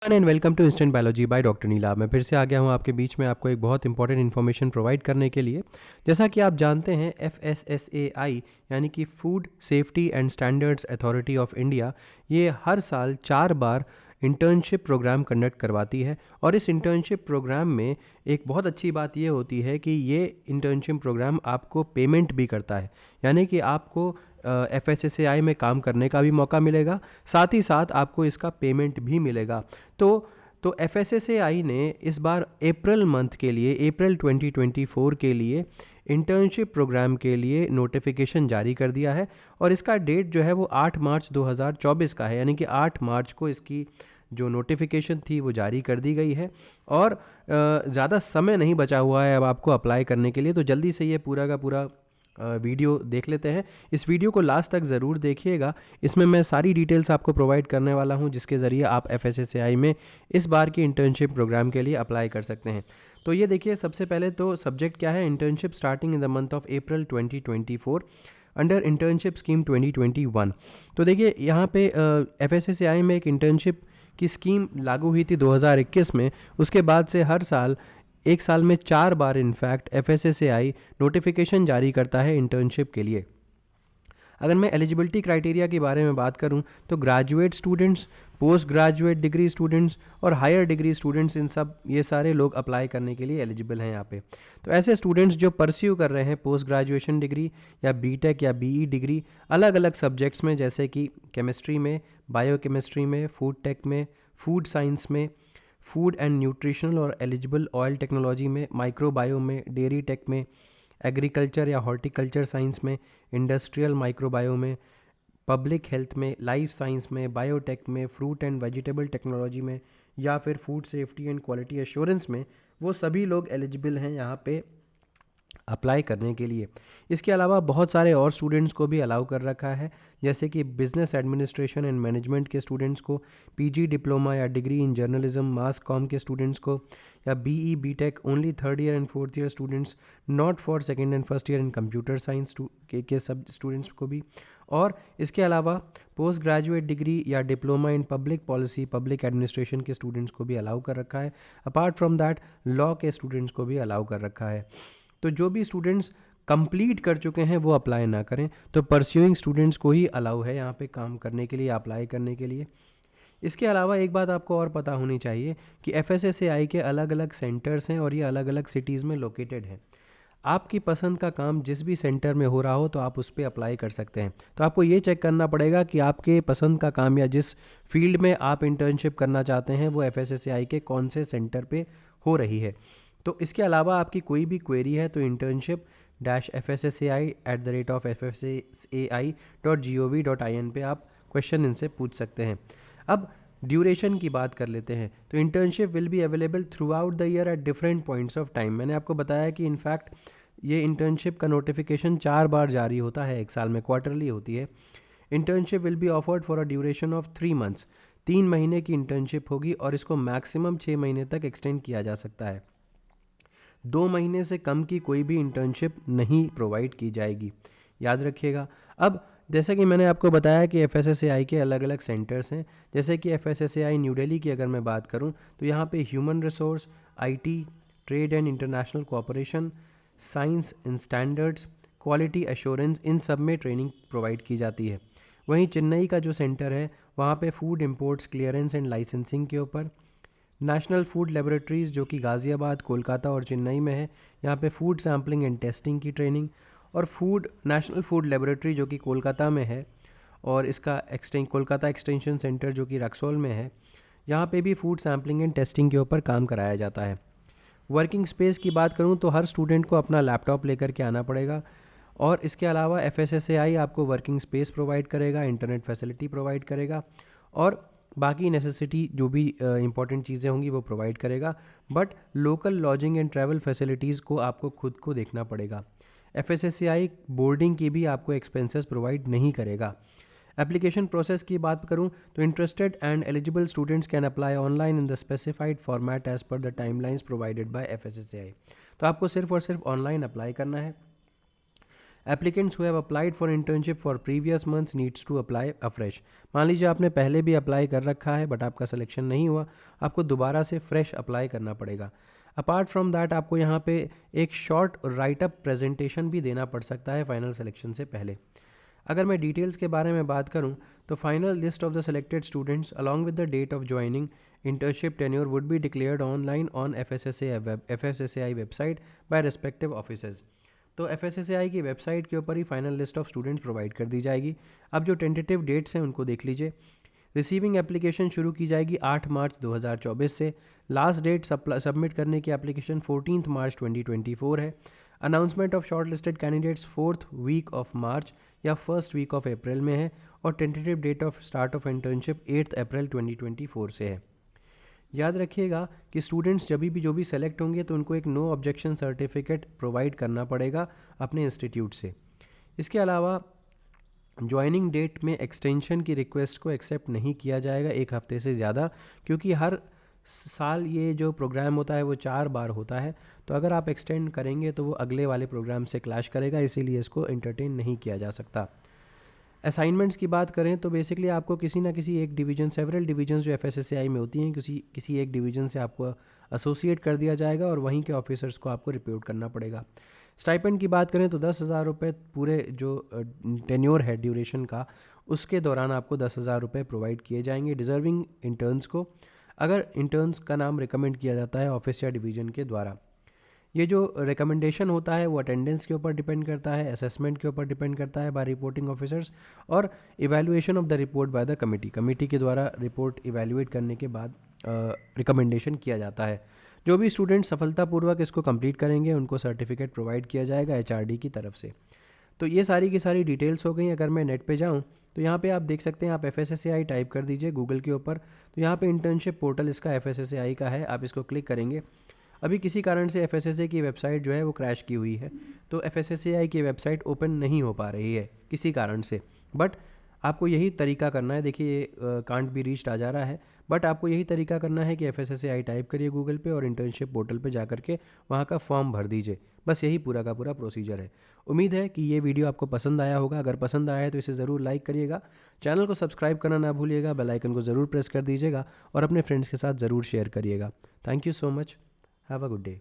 Everyone and welcome to instant biology by doctor Neela. मैं फिर से आ गया हूँ आपके बीच में आपको एक बहुत इंपॉर्टेंट इन्फॉर्मेशन प्रोवाइड करने के लिए। जैसा कि आप जानते हैं FSSAI यानी कि food safety and standards authority of India, ये हर साल 4 बार इंटर्नशिप प्रोग्राम कंडक्ट करवाती है। और इस इंटर्नशिप प्रोग्राम में एक बहुत अच्छी बात ये होती है कि ये इंटर्नशिप प्रोग्राम आपको पेमेंट भी करता है, यानी कि आपको FSSAI में काम करने का भी मौका मिलेगा, साथ ही साथ आपको इसका पेमेंट भी मिलेगा। तो FSSAI ने इस बार अप्रैल मंथ के लिए, अप्रैल 2024 के लिए इंटर्नशिप प्रोग्राम के लिए नोटिफिकेशन जारी कर दिया है। और इसका डेट जो है वो 8 मार्च 2024 का है, यानी कि 8 मार्च को इसकी जो नोटिफिकेशन थी वो जारी कर दी गई है। और ज़्यादा समय नहीं बचा हुआ है अब आपको अप्लाई करने के लिए, तो जल्दी से ये पूरा का पूरा वीडियो देख लेते हैं। इस वीडियो को लास्ट तक ज़रूर देखिएगा, इसमें मैं सारी डिटेल्स आपको प्रोवाइड करने वाला हूं जिसके ज़रिए आप FSSAI में इस बार की इंटर्नशिप प्रोग्राम के लिए अप्लाई कर सकते हैं। तो ये देखिए, सबसे पहले तो सब्जेक्ट क्या है, internship starting in the month of April 2024 under internship scheme 2021। तो देखिए यहाँ पे FSSAI में एक इंटर्नशिप की स्कीम लागू हुई थी 2021 में। उसके बाद से हर साल, एक साल में 4 बार इनफैक्ट FSSAI नोटिफिकेशन जारी करता है इंटर्नशिप के लिए। अगर मैं एलिजिबिलिटी क्राइटेरिया के बारे में बात करूं तो graduate students, post graduate degree students और हायर डिग्री स्टूडेंट्स, इन सब ये सारे लोग अप्लाई करने के लिए एलिजिबल हैं यहाँ पे। तो ऐसे स्टूडेंट्स जो परस्यू कर रहे हैं पोस्ट ग्रेजुएशन डिग्री या BTech या BE डिग्री अलग अलग सब्जेक्ट्स में, जैसे कि केमिस्ट्री में, बायोकेमिस्ट्री में, फूड टेक में, फूड साइंस में, फूड एंड न्यूट्रिशनल और एलिजिबल ऑयल टेक्नोलॉजी में, माइक्रोबायो में, डेयरी टेक में, एग्रीकल्चर या हॉर्टिकल्चर साइंस में, इंडस्ट्रियल माइक्रोबायो में, पब्लिक हेल्थ में, लाइफ साइंस में, बायोटेक में, फ्रूट एंड वेजिटेबल टेक्नोलॉजी में, या फिर food safety and quality assurance में, वो सभी लोग एलिजिबल हैं यहाँ पे अप्लाई करने के लिए। इसके अलावा बहुत सारे और स्टूडेंट्स को भी अलाउ कर रखा है, जैसे कि बिजनेस एडमिनिस्ट्रेशन एंड मैनेजमेंट के स्टूडेंट्स को, PG डिप्लोमा या degree in journalism mass com के स्टूडेंट्स को, या BE BTech only 3rd year and 4th year students, not for 2nd and 1st year in computer science के सब students को भी। और इसके अलावा पोस्ट ग्रेजुएट डिग्री या diploma in public policy, public administration के स्टूडेंट्स को भी अलाउ कर रखा है। अपार्ट फ्रॉम दैट लॉ के स्टूडेंट्स को भी अलाउ कर रखा है। तो जो भी स्टूडेंट्स कंप्लीट कर चुके हैं वो अप्लाई ना करें, तो परस्यूइंग स्टूडेंट्स को ही अलाउ है यहाँ पे काम करने के लिए, अप्लाई करने के लिए। इसके अलावा एक बात आपको और पता होनी चाहिए कि FSSAI के अलग अलग सेंटर्स हैं और ये अलग अलग सिटीज़ में लोकेटेड हैं। आपकी पसंद का काम जिस भी सेंटर में हो रहा हो तो आप उस पर अप्लाई कर सकते हैं। तो आपको ये चेक करना पड़ेगा कि आपके पसंद का काम या जिस फील्ड में आप इंटर्नशिप करना चाहते हैं वो FSSAI के कौन से सेंटर पे हो रही है। तो इसके अलावा आपकी कोई भी क्वेरी है तो internship-FSSAI@FSSAI.gov.in पे आप क्वेश्चन इनसे पूछ सकते हैं। अब ड्यूरेशन की बात कर लेते हैं। तो internship will be available through out the year at different points of time. मैंने आपको बताया कि इनफैक्ट ये इंटर्नशिप का नोटिफिकेशन 4 बार जारी होता है एक साल में, क्वार्टरली होती है। Internship will be offered for a duration of 3 months. 3 महीने की इंटर्नशिप होगी और इसको मैक्सिमम 6 महीने तक एक्सटेंड किया जा सकता है। 2 महीने से कम की कोई भी इंटर्नशिप नहीं प्रोवाइड की जाएगी, याद रखिएगा। अब जैसे कि मैंने आपको बताया कि FSSAI के अलग अलग सेंटर्स हैं, जैसे कि FSSAI न्यू दिल्ली की अगर मैं बात करूं तो यहाँ पे human resource, IT, trade and international cooperation, science and standards, quality assurance, इन सब में ट्रेनिंग प्रोवाइड की जाती है। वहीं चेन्नई का जो सेंटर है वहाँ पे food imports clearance and licensing के ऊपर, नेशनल फूड लेबोरेटरीज़ जो कि गाज़ियाबाद, कोलकाता और चेन्नई में है, यहाँ पे फूड सैम्पलिंग एंड टेस्टिंग की ट्रेनिंग, और नेशनल फूड लेबोरेटरी जो कि कोलकाता में है और इसका कोलकाता एक्सटेंशन सेंटर जो कि रक्सौल में है, यहाँ पे भी फूड सैम्पलिंग एंड टेस्टिंग के ऊपर काम कराया जाता है। वर्किंग स्पेस की बात करूँ तो हर स्टूडेंट को अपना लैपटॉप लेकर के आना पड़ेगा। और इसके अलावा FSSAI आपको वर्किंग स्पेस प्रोवाइड करेगा, इंटरनेट फैसिलिटी प्रोवाइड करेगा और बाकी नेसेसिटी जो भी इंपॉर्टेंट चीज़ें होंगी वो प्रोवाइड करेगा। But local lodging and travel facilities को आपको खुद को देखना पड़ेगा। FSSAI बोर्डिंग की भी आपको एक्सपेंसेस प्रोवाइड नहीं करेगा। एप्लीकेशन प्रोसेस की बात करूं तो interested and eligible students can apply online in the specified format as per the timelines provided by FSSAI। तो आपको सिर्फ और सिर्फ ऑनलाइन अप्लाई करना है। Applicants who have applied for internship for previous months needs to apply afresh. मान लीजिए आपने पहले भी अप्लाई कर रखा है बट आपका सिलेक्शन नहीं हुआ, आपको दोबारा से फ्रेश अप्लाई करना पड़ेगा। अपार्ट फ्रॉम दैट आपको यहाँ पे एक शॉर्ट राइटअप प्रेजेंटेशन भी देना पड़ सकता है फाइनल सिलेक्शन से पहले। अगर मैं डिटेल्स के बारे में बात करूं तो final list of the selected students along with the date of joining internship tenure would be declared online on FSSAI website by respective officers. तो FSSAI की वेबसाइट के ऊपर ही final list of students provide कर दी जाएगी। अब जो टेंटेटिव डेट्स हैं उनको देख लीजिए। रिसीविंग एप्लीकेशन शुरू की जाएगी 8 मार्च 2024 से। लास्ट डेट सबमिट करने की एप्लीकेशन 14 मार्च 2024 है। Announcement of shortlisted candidates 4th week of March या 1st वीक ऑफ अप्रैल में है और tentative date of start of internship 8 April 2024 से है। याद रखिएगा कि स्टूडेंट्स जब भी जो भी सेलेक्ट होंगे तो उनको एक नो ऑब्जेक्शन सर्टिफिकेट प्रोवाइड करना पड़ेगा अपने इंस्टीट्यूट से। इसके अलावा ज्वाइनिंग डेट में एक्सटेंशन की रिक्वेस्ट को एक्सेप्ट नहीं किया जाएगा 1 हफ्ते से ज़्यादा, क्योंकि हर साल ये जो प्रोग्राम होता है वो 4 बार होता है। तो अगर आप एक्सटेंड करेंगे तो वो अगले वाले प्रोग्राम से क्लैश करेगा, इसीलिए इसको एंटरटेन नहीं किया जा सकता। असाइनमेंट्स की बात करें तो बेसिकली आपको किसी ना किसी एक डिवीज़न, सेवरल डिवीजन्स जो FSSAI में होती हैं, किसी एक डिवीज़न से आपको एसोसिएट कर दिया जाएगा और वहीं के ऑफिसर्स को आपको रिपोर्ट करना पड़ेगा। स्टाइपेंड की बात करें तो 10,000 रुपये पूरे जो टेन्योर है ड्यूरेशन का, उसके दौरान आपको 10,000 रुपये प्रोवाइड किए जाएंगे डिज़र्विंग इंटर्न्स को, अगर इंटर्न्स का नाम रिकमेंड किया जाता है ऑफिस या डिवीज़न के द्वारा। ये जो रिकमेंडेशन होता है वो अटेंडेंस के ऊपर डिपेंड करता है, असेसमेंट के ऊपर डिपेंड करता है बाय रिपोर्टिंग ऑफिसर्स, और evaluation of the report by the committee के द्वारा रिपोर्ट इवैल्यूएट करने के बाद रिकमेंडेशन किया जाता है। जो भी स्टूडेंट सफलतापूर्वक इसको कंप्लीट करेंगे उनको सर्टिफिकेट प्रोवाइड किया जाएगा HRD की तरफ से। तो ये सारी की सारी डिटेल्स हो गई। अगर मैं नेट पे जाऊँ तो यहाँ पे आप देख सकते हैं, आप FSSAI टाइप कर दीजिए गूगल के ऊपर, तो यहाँ पे इंटर्नशिप पोर्टल इसका FSSAI का है, आप इसको क्लिक करेंगे। अभी किसी कारण से FSSAI की वेबसाइट जो है वो क्रैश की हुई है, तो FSSAI की वेबसाइट ओपन नहीं हो पा रही है किसी कारण से, बट आपको यही तरीका करना है। देखिए कांट बी रीच्ड आ जा रहा है, बट आपको यही तरीका करना है कि FSSAI टाइप करिए गूगल पे और इंटर्नशिप पोर्टल पे जा करके वहाँ का फॉर्म भर दीजिए। बस यही पूरा का पूरा प्रोसीजर है। उम्मीद है कि ये वीडियो आपको पसंद आया होगा। अगर पसंद आया है तो इसे ज़रूर लाइक करिएगा, चैनल को सब्सक्राइब करना ना भूलिएगा, बेल आइकन को ज़रूर प्रेस कर दीजिएगा और अपने फ्रेंड्स के साथ ज़रूर शेयर करिएगा। Thank you so much, have a good day.